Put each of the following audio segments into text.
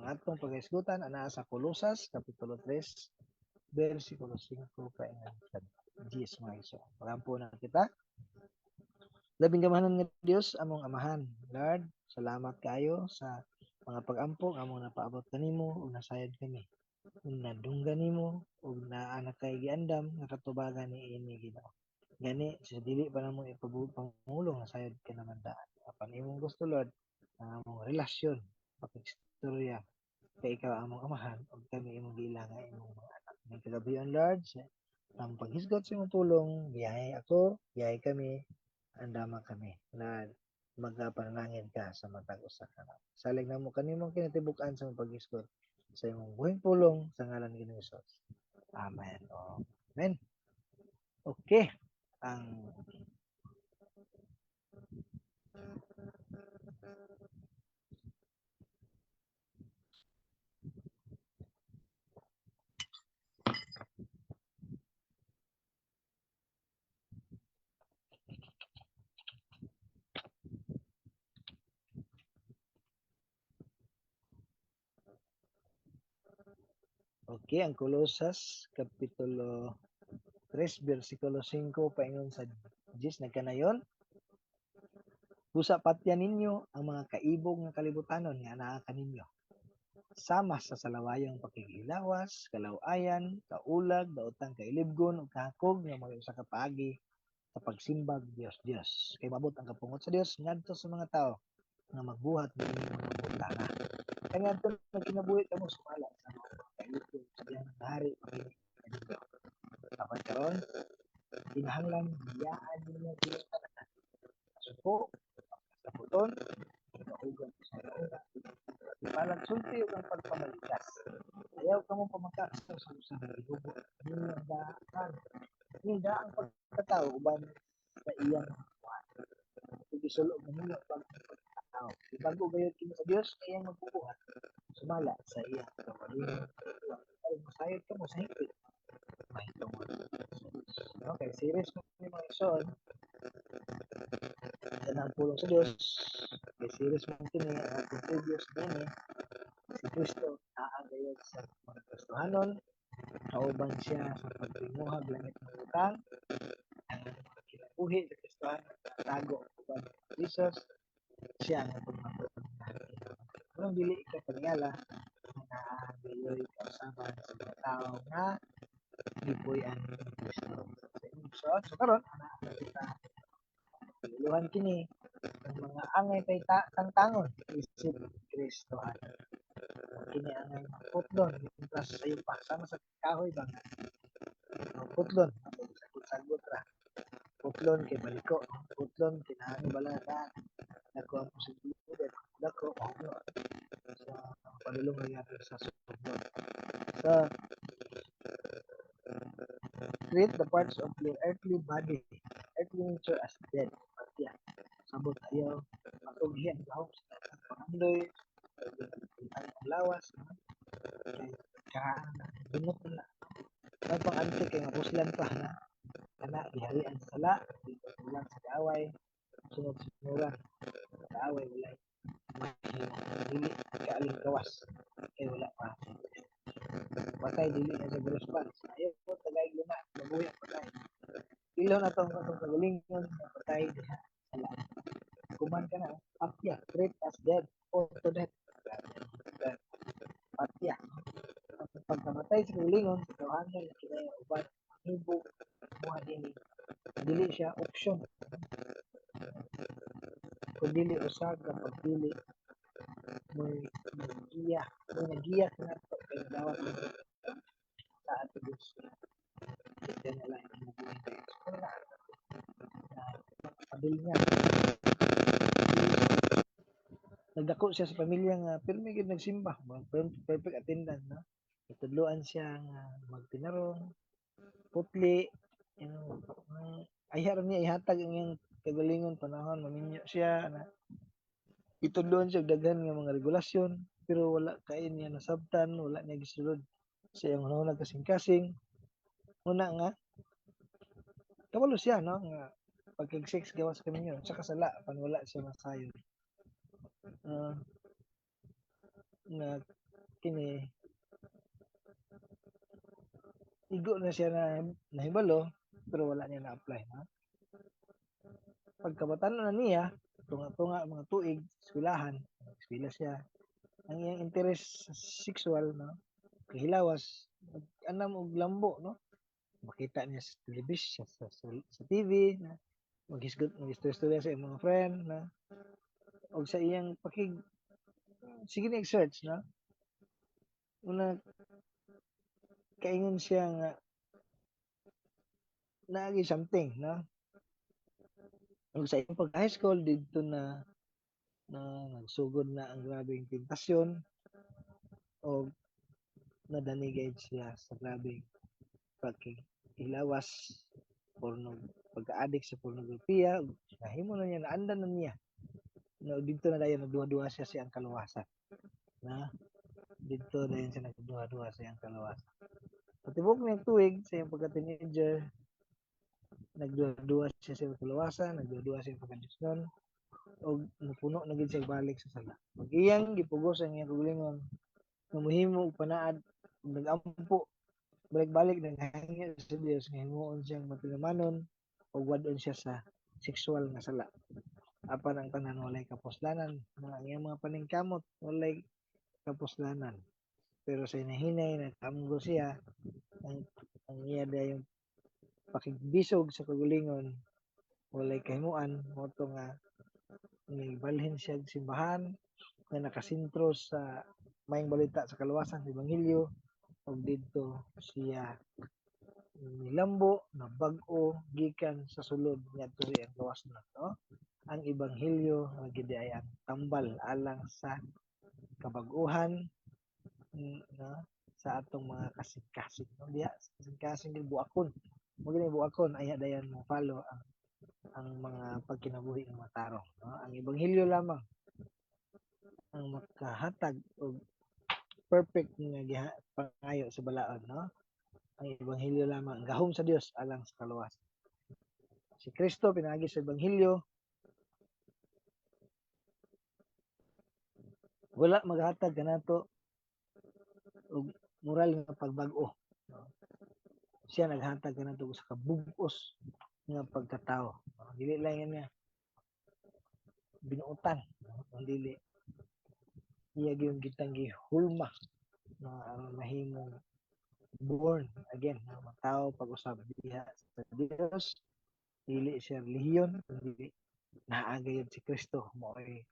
Ang atong pag-isgutan ana sa Kolosas kapitulo 3 versikulo 5 paingon sa 10 mga iso. Pagampo na kita. Labing gamahanan nga Dios among amahan. Lord, salamat kayo sa mga pag-ampong among napaabot kanimo ug nasayod kami. Nadunggan nimo ug naanak kay giandam nga katubagan ni ini Ginoo. Gani sa dili pa namo ipabulong nasayod ka naman daan. Apan imong gusto Lord ang among relasyon pakistorya kay ikaw among amahan ug kami imong gila nga imong mga anak. May kagabihan Lord sa ang paghisgot sa imong pulong, biyahe ako, biyahe kami, andama kami. Lord, magapanalangin ka sa matag usa ka na. Salig namo kanimong kinatibuk-an sa imong paghisgot sa imong buhing pulong sa ngalan ni Jesus. Amen. Amen. Okay. Ang okay, ang Kolosas kapitulo 3 versikulo 5 paingon sa 10 nagkanayon. Busa patyan ninyo ang mga kaibog nga kalibutanon nga anaa kaninyo. Sama sa salawayang pakigilawas, kalawayan, kaulag, daotang kailibgon ug kahakog nga mga usa ka paagi sa pagsimbag Dios. Kay mabot ang kapungot sa Dios ngadto sa mga tao nga magbuhat ng mga butana. Kaya ngadto na kinabuhi kamo sumala sa mga kailibgon sa diyang hari pagini kanino. Dapat karon kinahanglan biyaan ninyo Dios tanan. Suko, sa puton, kaugan sa una, ipalag sulti ug ang pagpamalikas. Ayaw ka mo pamakaso sa usa ka gihubo. Nindaan. Ninda ang pagkatao uban sa iyang buhat. Ug isulod ninyo pagkatao. Bago gayud kini sa Dios sa iyang magbubuhat. Sumala sa iyang kapalingon. Ay masayod ka mo sa higit. Mahitungod. Okay, series mo ni mga ison. Sa nang pulong sa Dios. Kay series mo kini ang previous din si Kristo aagayod sa mga Kristohanon. Kauban siya sa pagtinguhag langit ng utang. Ang kinabuhi sa Kristohan tago uban Jesus siya ang pagmatuon natin. Kung dili ka paningala na naaagayoy kausaban sa mga tao nga gipuy-an ni Kristo. So karon ana kita iluhan kini ang mga angay kay tangtangon isip Kristohan. Kini ang putlon plus sayo pa sama sa kahoy bang putlon sagot ra putlon kay baliko putlon kinaano bala na nako ang posibilidad nako ano sa padulong nangyari sa susunod sa treat the parts of your earthly body earthly nature as dead patya sabot ayaw matughi ang lahok sa pangandoy ang lawas kay karaan bunot na ang pang-antik kay mapuslan pa na kana diharian sa sala ulan sa kaaway sunod-sunuran sa kaaway wala dili kaaling gawas kay wala pa patay dili na sa grospan ayaw po tagay luna mabuhi ang patay ilaw na atong kagalingon patay diha sala kuman ka na patya treat as dead or to death patya ang pagkamatay sa kagalingon sa kawahan kinaya uban hibog buha din dili siya option kung dili usag ka pagpili may nagiya may nagiya ka na ito kay dawat mo sa ato Diyos ito na lang ang nabuhay kayo so na padil niya nagdako siya sa pamilya nga pero may nagsimba perfect attendance no itudloan siya nga magtinarong putli you know, ayar niya ihatag ang iyang kagalingon panahon maminyo siya na itudloan siya daghan nga mga regulasyon pero wala kay niya nasabtan wala niya gisulod sa iyang hunahunag kasing-kasing una nga kabalo siya no nga pagkag-sex gawas kaninyo sa kasala pan wala siya masayon nga kini igo na siya na nahibalo pero wala niya na-apply. Ha? Pagkabataan na niya, tunga-tunga mga tuig, eskwelahan, eskwela siya. Ang iyang interes sa sexual, no? Kahilawas, anam og lambo, no? Makita niya sa television, sa TV, na mag-istorya sa iyang mga friend, na og sa iyang sige na-search, no? Una, kaingon siya nga, naagi something, no? Og sa iyang pag-high school, dito na nagsugod na ang grabing tentasyon o nadanigay siya sa grabing pagkilawas, pagka-addict sa pornografiya, nahimo na niya, naandan na niya. No, dito na dayon nagduha-duha siya sa iyang kaluwasan. Na dito dayon siya nagduha-duha sa iyang kaluwasan. Patibok na tuig sa iyang pagka-teenager, nagduha-duha siya sa iyang kaluwasan, nagduha-duha siya sa pagka-disnon, o napuno na gid siya balik sa sala. Pag iyang gipugos ang iyang kaugalingon, mahimo og panaad, nag-ampo, balik-balik naghangi sa Dios nga himuon siyang matilamanon o wadon siya sa sexual nga sala. Apan ang tanan walay kapuslanan, ang iyang mga paningkamot walay kapuslanan. Pero sa hinahinay nagkamgo siya ang iya yung pakigbisog sa kagalingon walay kahimuan mo to nga balhin siya simbahan na nakasintro sa mayang balita sa kaluwasan sa Ebanghelyo ug didto siya nilambo na bag-o gikan sa sulod ngadto sa iyang kawasnon, no? Ang Ebanghelyo nga gid ay ang tambal alang sa kabag-uhan, no? Sa atong mga kasing-kasing, no? Diya kasing-kasing gid buakon. Mo gini buakon aya dayon mo follow ang mga pagkinabuhi ng mga tarong, no? Ang Ebanghelyo lamang ang makahatag og perfect nga pangayo sa balaod, no? Ang Ebanghelyo lamang ang gahom sa Dios alang sa kaluwasan. Si Kristo pinaagi sa Ebanghelyo, wala maghatag kanato og moral nga pagbag-o. No? Siya naghatag kanato sa kabug-os nga pagkatao. No? Dili lang yan niya binuutan, no? Dili iya gyud gitang gihulma na mahimong born again, no? Matao pag-usab diha sa Dios, dili siya relihiyon, dili naagayod si Kristo mo ay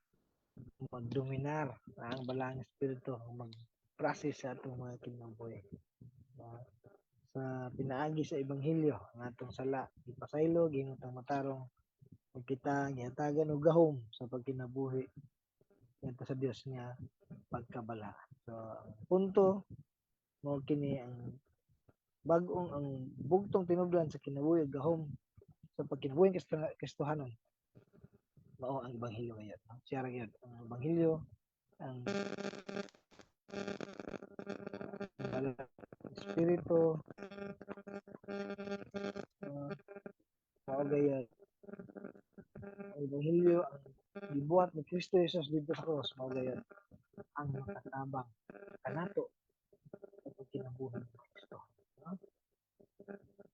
magdominar ang balang espiritu mag-process sa atong mga kinabuhi. Sa pinaagi sa Ebanghelyo ang atong sala ipasaylo gihimutang matarong ug kita gihatagan og gahom sa pagkinabuhi ngadto sa Dios nga pagkabala. So ang punto mo kini ang bag-ong ang bugtong tinubdan sa kinabuhi ug gahom sa pagkinabuhi Kristohanon mao ang Ebanghelyo ngayon. Siya ra gyud ang Ebanghelyo ang balang espiritu mao gayud ang Ebanghelyo ang gibuhat ni Kristo Jesus dito sa cross mao gayud ang makatabang kanato sa pagkinabuhi ni Kristo. No?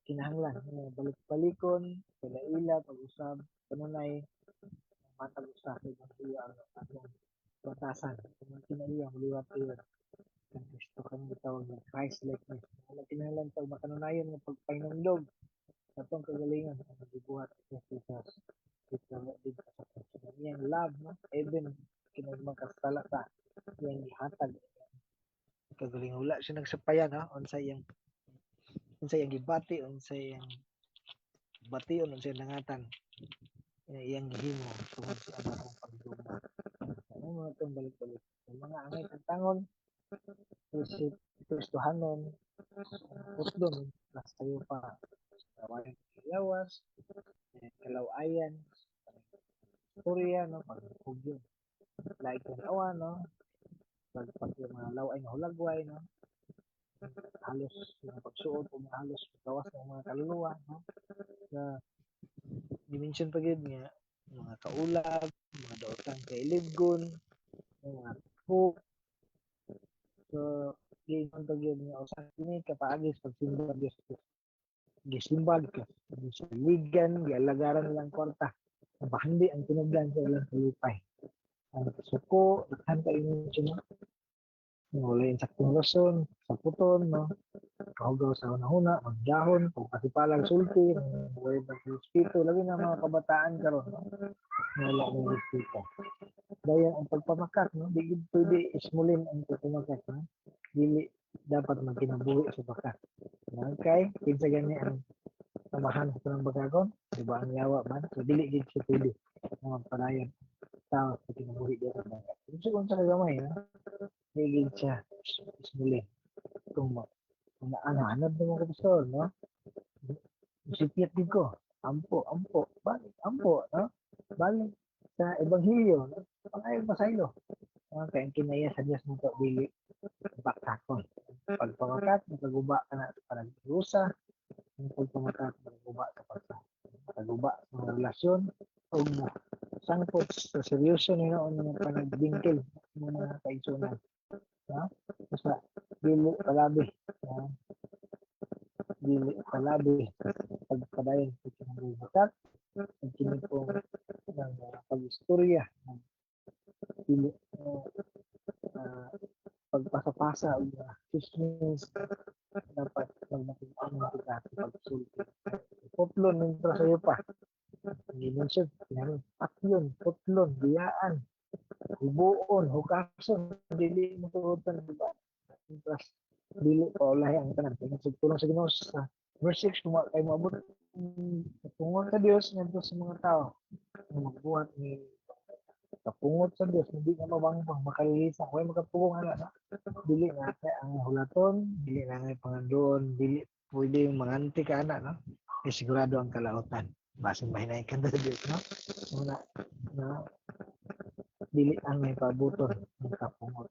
Kinahanglan balik-balikon palaila pag-usab kanunay matag usa sa Ebanghelyo ang atong batasan kung kinaiya liwat iyon ang Kristo kang gitawag ng Christ likeness. Ang kinahanglan pag makanunayon ng pagpahinumdog sa atong kagalingon ang gibuhat ni Jesus dito sa Kristo. Iyang love, no? Even kinagmagkasala ta iyang gihatag kagalingon wala siya nagsapayan, ha? Unsa iyang gibati, unsa iyang bation, unsa iyang nangatan iyang gihimo tungod sa atong pagduma. Ano mga itong balik-balik? Yung mga angay tantangon, Kristohanon, pusdon, plus tayo pa, kawain kilawas, kalawayan, istorya, no, pagpugyo, like ng awa, no, pag yung mga laway na hulagway, no, halos yung pagsuot o halos gawas ng mga kaluluwa, no, na dimension pa gid nga mga kaulag, mga daotang kailibgon, mga hope. So giingon to gyud nga usa kini kapaagis pagsimba Dios. Gisimbag ka, gisiligan, gialagaran nilang kwarta. Napahandi ang tinublan sa ilang kalipay. Ang suko, nakanta inyo siya, wala yung saktong rason, sa puton, no? Kahugaw sa hunahuna, magdahon, kung kasipalang sulti, buhay ng respeto, lagi na mga kabataan karon, no? Wala ng respeto. Dahil ang pagpamakat, no? Di pwede ismulin ang pagpamakat, no? Dili dapat magkinabuhi sa bakat. Okay, kinsa gani ang samahan sa ng bagagon, di ba ang yawa man, so dili gid siya pwede mga padayon tao sa kinabuhi dito. Kung sa kagamay, no? Dili gid siya ismulin. Kung ano mo ko pastor, no? Sipyat din ko, ampo, balik, ampo, no? Balik sa ebanghelyo, no? Pangayog masaylo. Kaya kinaya sa Diyos mo to, dili bakakon. Pagpamakat, nakaguba ka na para rusa, ang pagpamakat, nakaguba ka pa sa nakaguba sa mga relasyon, o sangkot sa seryoso nila o mga panagbingkil ng mga kaigsunan. No? Basta, dili palabi. No? Dili palabi. Pagpadayon sa kinagbubakat, ang kinipong ng pag-istorya, ng dili pagpasa-pasa o chismis, dapat magmakitaan ng pagkati pagsulti. Putlon, nintro sa'yo pa. Hindi mention, aklon, putlon, biyaan, hubuon, hukason, dili mo turutan, diba? Plus, dili pa ulahi ang tanan. Tulong sa Ginoo sa verse 6, kung kayo maabot, kapungon ka Diyos nito sa mga tao. Magbuhat ni kapungot sa Diyos, hindi na mabangbang, makalilisan. Huwag magkapugong ala, no? Dili nga ang hulaton, dili na nga pangandoon, dili pwede yung manganti ka anak, no? Eh, sigurado ang kalautan. Basing mahinay ka na sa Diyos, no? Na dili ang may pabuton ng kapungot.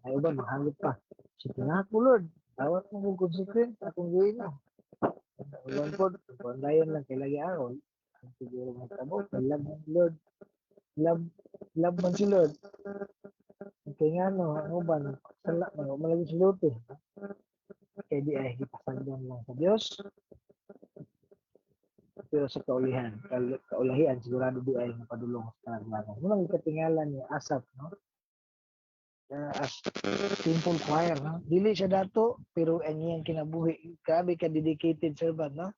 Ay, ba, mahalot pa. Si Pinako, Lord, tawat mo kong consequence, akong gawin na. Ulan po, kung dayon lang kailangi araw, ang siguro may tabo, love ng Lord. Love man si Lord. Kaya nga, no, ang uban, sala, malagi si Lord, eh. Kaya di ay ipasagdan lang sa Diyos. Pero sa kaulahian, sigurado di ay mapadulong sa kanaglanan. Munang ikatingalan ni Asaph, no? As simple choir, no? Dili siya dato, pero ang iyang kinabuhi, grabe ka dedicated servant, no?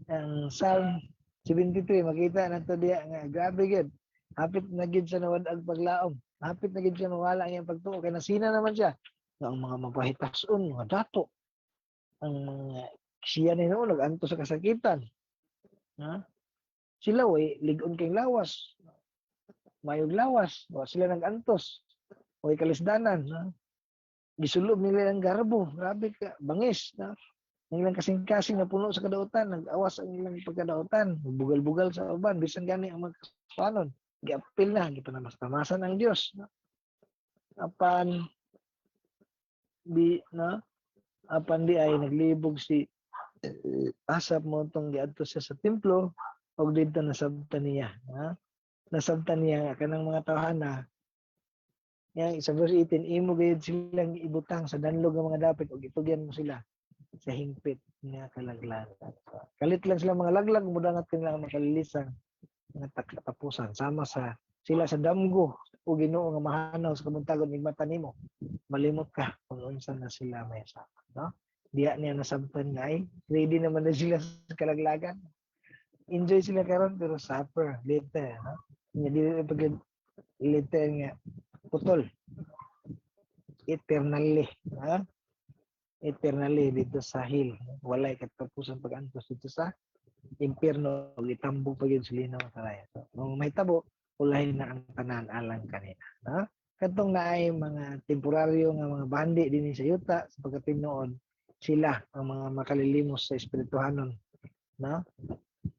Ang Psalm 73, makita na to diya nga, grabe gid. Hapit na gid siya nawadag paglaom. Hapit na gid siya mawala ang iyang pagtuo. Kaya nasina naman siya. Nga ang mga mapahitason, mga dato. Ang mga siya ni noon, nag-anto sa kasakitan. Ha? Sila, way, ligon kayong lawas. Mayog lawas. O, sila nag-antos. Way kalisdanan. Ha? Gisulob nila ng garbo. Grabe ka, bangis. Ha? Ang ilang kasing-kasing na puno sa kadautan, nag-awas ang ilang pagkadautan, bugal-bugal sa uban, bisan gani ang magkasuanon, giapil na, gipanamas-tamasan ang Diyos. No? Apan di ay naglibog si Asaph mo itong giadto siya sa templo, o dito nasabtan niya. Ha? Nasabtan niya, kanang mga tawhana, yan, sa verse 18, imo gayud silang ibutang sa danlog ng mga dapit, o itugyan mo sila sa hingpit nga kalaglagan. Kalit lang sila mga laglag, mudangat kanilang makalilisang nga tapusan. Sama sa sila sa damgo o Ginoo nga mahanaw sa kamuntagon ning mata nimo. Malimot ka kung unsa na sila may sama, no? Diya niya nasabtan nga ay ready naman na sila sa kalaglagan. Enjoy sila karon pero suffer later, no? Nga dili pag later nga putol eternally, ha? Eternally dito sa hell. Walay katapusan pag-antos dito sa impyerno, itambog pa yun sila ng karaya. So, kung may tabo, ulahin na ang tanan alang kanina. No? Katong na ay mga temporaryo nga mga bandi din sa yuta, sapagkat noon, sila ang mga makalilimos sa espirituhanon. No?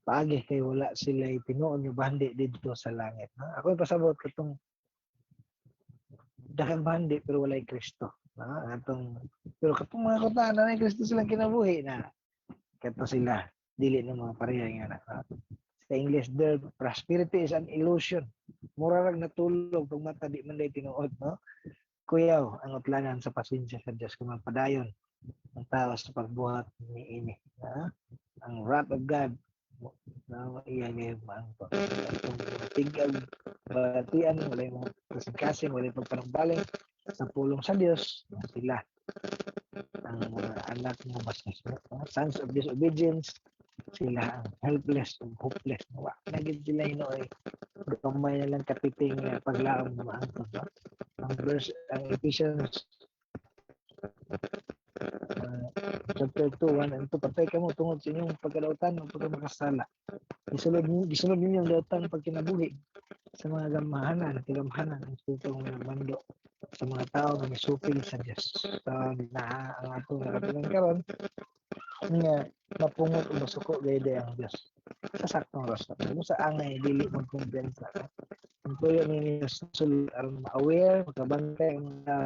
Paagi kay wala sila tinuon yung bandi dito sa langit. No? Ako yung pasabot katong dakang bandi pero walay Kristo. Pero katong mga kutaan na Kristo silang kinabuhi na kato sila dili na mga pareha nga na. Sa English, their prosperity is an illusion. Mura lang natulog pag mata di man day tinuod, no? kuyaw ang utlanan sa pasensya sa Dios kung magpadayon ang tao sa pagbuhat niini. Ang wrath of God na iya ngayon maangko. Ang tigag batian, wala yung kasing-kasing, wala yung pagpanangbaling sa pulong sa Dios, sila ang mga anak ng bastos, sons of disobedience, sila ang helpless and hopeless. Naging sila hinoy, gamay na lang kapiting paglaom ng maangko. Ang verse, ang Ephesians chapter 2, 1 and 2, patay ka mo tungod sa inyong pagkadautan o pagkamakasala. Gisunod ninyo ang dautan pag kinabuhi sa mga gamhanan, kigamhanan, ang espiritu ng mando sa mga tao na misupil sa Diyos. So, na ang atong nakatunan karon nga mapungot o masuko gayde ang Diyos. Sa saktong rostro. Ano sa angay dili magkumpensa. Ang tuyo ninyo sul aron ma-aware, makabantay ang mga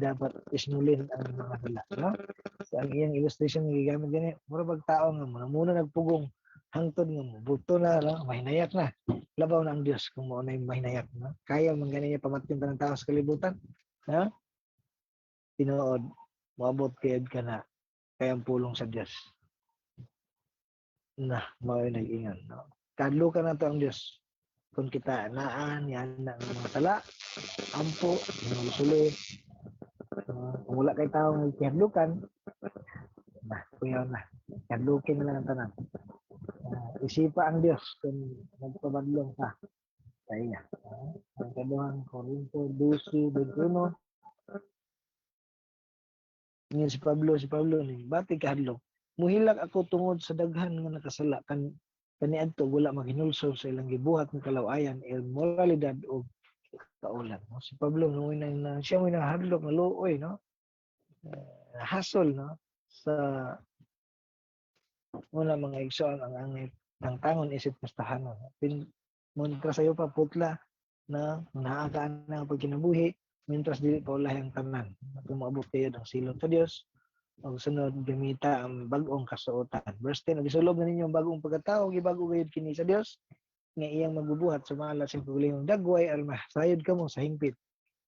dapat isnulin ang mga sala, no? So, ang iyang illustration nga gigamit gani, mura bag tao nga muna nagpugong hangtod nga mo buto na, no? Mahinayat na. Labaw na ang Dios kung mao na mahinayat, no? Kaya man gani niya pamatin tanang tao sa kalibutan, no? Tinuod moabot kayod ka na kayang pulong sa Dios. Na mao nag-ingon, no? Kadlo ka na to ang Dios. Kung kita naan yan ang mga sala, ampo, suloy, kung wala kay tao ng kihadlukan, na, kuyaw na. Kihadlukin na lang ang tanan. Isipa ang Diyos kung nagpabadlong ka. Kaya, ang kaduhang Corinto 12:21, ngayon si Pablo ni bati kahadlong. Muhilak ako tungod sa daghan nga nakasala kaniadto wala maghinulsol sa ilang gibuhat ng kalawayan, moralidad o kaulan. No? Si Pablo na siya mo nahadlok na luoy, no? Hasol, no? Sa muna mga igsoon ang angit ng tangon isip kastahanon. Muntra sayo pa putla na naakaan na pagkinabuhi mientras dili pa ulahi ang tanan. Kung maabot kayo ng silong sa Dios, o sunod gamita ang bagong kasuotan. Verse 10, gisulob na ninyo ang bagong pagkatao, gibago gayud kini sa Dios, nga iyang magbubuhat sumala sa pagulihong dagway aron mahasayod kamo sa hingpit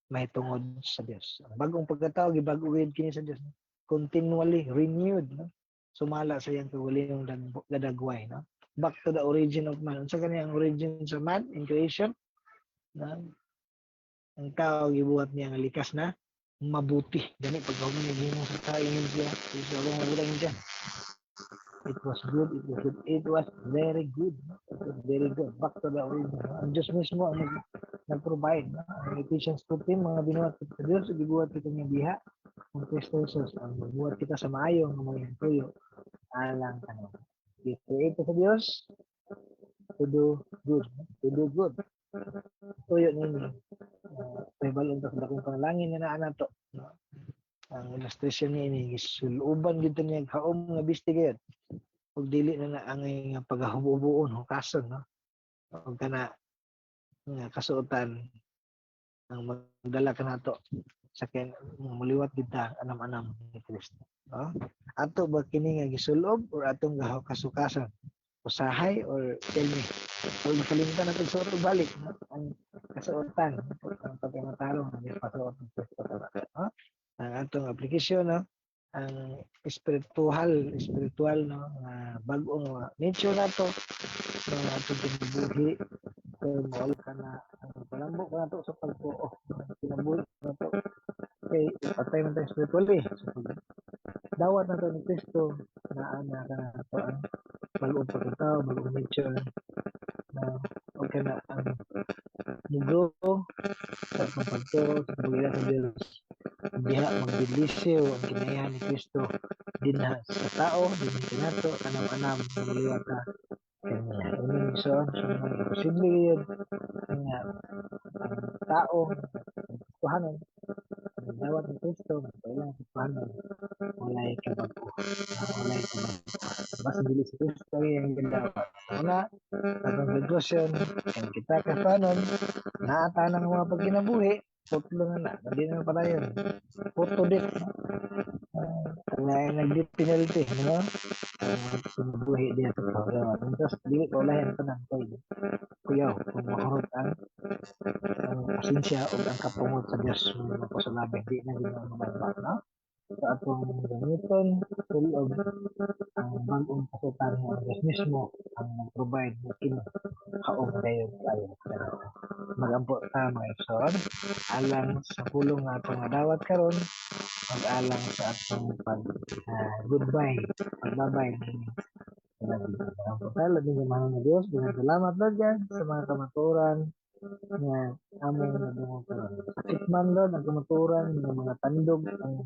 mahitungod sa Dios. Ang bagong pagkatao gibago gayud kini sa Dios, continually renewed, no? Sumala sa iyang pagulihong dagway, no? Back to the origin of man. Unsa kani ang origin sa man in creation? Na ang tao gibuhat niya nga likas na mabuti. Gani pag human niya sa kainin siya, isa lang mabuting siya. It was good, it was very good. It was very good. Back to the origin. Ang Diyos mismo ang nag-provide. Ang Ephesians 14, mga binuhat kita sa Diyos, gibuhat kita ng biha. Ang Kristo Jesus, ang magbuhat kita sa maayo, ng mga tuyo, alang kanon. Ito sa Diyos, to do good. To do good. Tuyo ninyo. Pahibalo sa dakong panalangin na naan nato. Ang illustration niya ini suluban gid niya kaom nga bisti gayud. Ug dili na naangay nga pagahubo-huboon hukason, no? Ug kana nga kasuotan ang magdala kanato sa ken muliwat kita anam-anam ni Kristo. No? Ato ba kini nga gisulob or atong kasukasan? Usahay or tell me? So kalimutan natin sa balik, no? Ang kasuotan, ang pagkamatalo ng pasuot ng Kristo, no? Ang atong aplikasyon, no? Ang spiritual, no? Bagong nature nato, so atong kinabuhi kung wala ka na ang palambo ka nato sa pagtuo, kinabuhi nato kay patay man tayo spiritually. So, dawat nato ni Kristo na ana ka na nato ang bagong pagkatao, bagong nature, na huwag ka na ang mugo sa pagpagturo sa pagila sa Diyos. Diha magdilisyo ang kinayahan ni Kristo dinha sa tao, dinha kinato, anam-anam, maliwata kanya. Ining so posible yun nga ang tao tuhanon ang dawat ni Kristo kailangan sa tuhanon walay kabago. Walay kabago. Basta dili si Kristo yung gindawa. Una, atong devotion, kung kita kasanon, naata ng mga pagkinabuhi, putlo na, hindi na pala yun. Puto dit. Nag-dit penalty, no? Kinabuhi diya sa pagkawa. Tapos, dili ko lahi ang tanang koy. Kuyaw, kung makurot ang pasensya o ang kapungod sa Dios mo pasalabi di na ginawa magba no sa atong gamiton tulob ang bagong kasutan nga ang Diyos mismo ang nag-provide mo kini kaong dayon kayo magampo ta mga igsoon alang sa pulong nga atong nadawat karon mag-alang sa atong goodbye pagbabay magampo ta labing gamahan ng Diyos dengan salamat Lord God sa mga kamaturan nga among nadungog karon sakit man Lord ang kamaturan ng mga tandog ang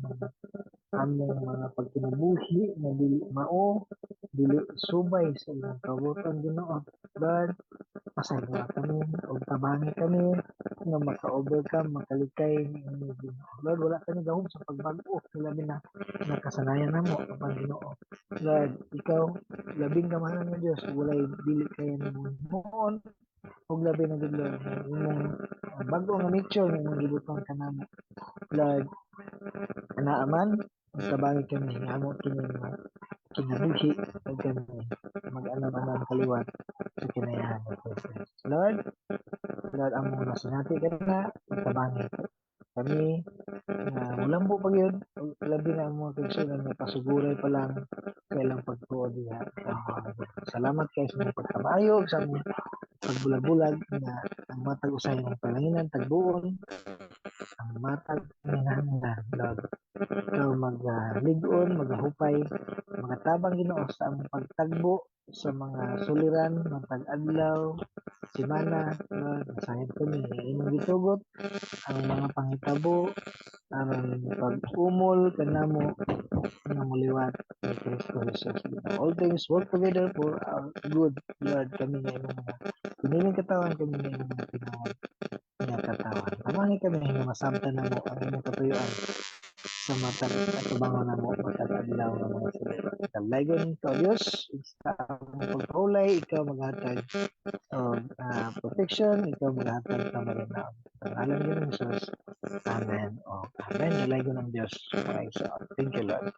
among mga pagkinabuhi na dili mao dili subay sa ilang kabutan Ginoo Lord pasaylo kami o tabangi kami nga maka-overcome makalikay ni inyong Ginoo Lord wala kami gahom sa pagbag-o labi na nakasanayan namo ang Ginoo Lord ikaw labing gamahan ng Dios walay dili kaya nimo moon ug labi na gid Lord imong bag-o nga nature nga imong gibuton kanamo Lord anaaman tabangi kami nga amo kini nga kinabuhi ug kami mag-anam-anam kaliwat sa kinayahan ng Jesus. Lord, Lord, ang mga nasinati ka na, tabangi kami na walang po pag yun, labi na ang mga kagsunan na pasuguray pa lang kailang pagtuod niya. Salamat kayo sa mga pagkabayo, sa mga pagbulag-bulag na ang matag usay ng palanginan, tagbuon, ang matag nanghanglan, Lord. Ikaw mag-ligon, maghupay, magatabang Ginoo sa among pagtagbo sa mga suliran, matag adlaw, semana, Lord, masayad kami. Imong gitugot ang mga panghitabo, aron pag-umol kanamo nga muliwat ni Kristo Jesus. All things work together for our good, Lord. Kami nga imong mga piniling katawan, kami nga imong mga tinawag nga katawan. Tamangi kami nga masamtan namo ang imong katuyuan sa matag at tubangon na mo matag adlaw ng mga sila. Kalagon ka Diyos, sa among pagpaulay, ikaw maghatag protection, ikaw maghatag sa malinaw. Sa ngalan ng Jesus. Amen. O, amen. Kalagon ng Diyos. Mga isa. Thank you, Lord.